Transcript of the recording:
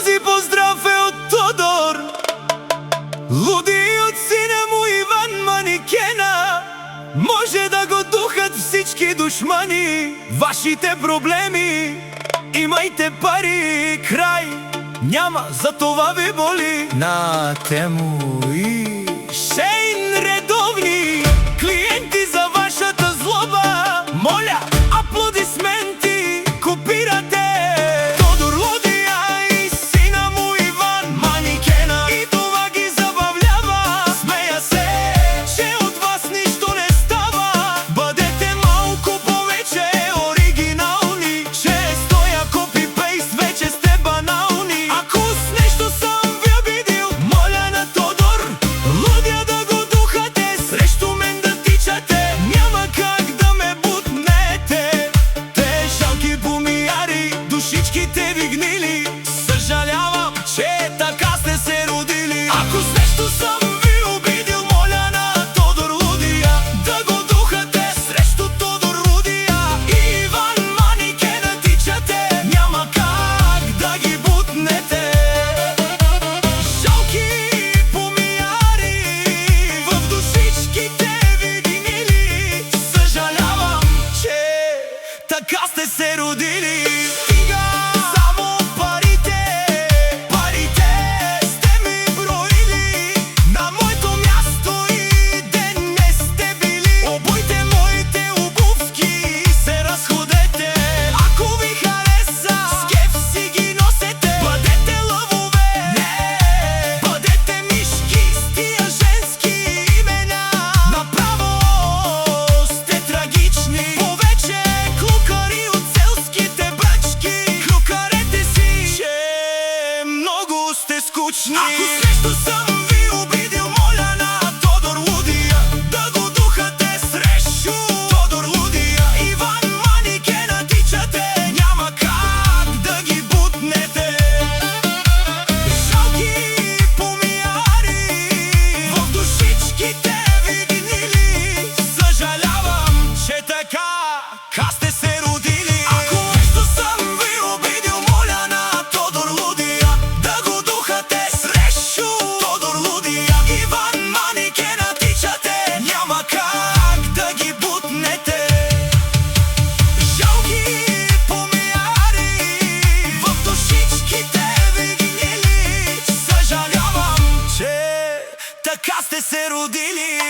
Този поздрав е от Тодор Луди от сина му Иван Манекена. Може да го духат всички душмани. Вашите проблеми, имайте пари, край няма, за това ви боли. На Тему и Шейн редовни клиенти за вашата злоба. Моля, аплодисменти, копирате Тодор Лудия и сина му Иван Манекена. И това ги забавлява. Смея се, че от вас нищо не става. Бъдете малко повече оригинални. Често я копи-пейст, вече сте банални. Ако с нещо съм ви обидил, моля на Тодор Лудия да го духате. Срещу мен да тичате, няма как да ме бутнете. Те жалки помияри, душичките ви гнили. Съжалявам, че така сте се родили. Ако с нещо съм ви обидил, моля на Тодор Лудия да го духате. Срещу Тодор Лудия и Иван Манекена тичате, няма как да ги бутнете. Жалки помияри, в душичките ви гнили. Съжалявам, че така сте се родили. Стига само парите, парите сте ми броили. На моето място и ден не сте били. Обуйте моите обувки и се разходете. Ако ви хареса, с кеф си ги носете. Бъдете лъвове, не, бъдете мишки с тия женски имена. Направо сте трагични. Повече клукари от селските брачки. Клюкарете си, че много сте скучни. Ако с нещо съм ви обидил, моля на Тодор Лудия да го духате. Срещу Тодор Лудия Иван Манекена тичате, няма как да ги бутнете. Жалки помияри, в душичките ви гнили. Съжалявам, че така сте се родили. Ако нещо съм ви обидил, моля на Тодор Лудия да го духате. Срещу Тодор Лудия Иван Манекена тичате, няма как да ги бутнете. Жалки помияри, в душичките ви гнили. Съжалявам, че така сте се родили.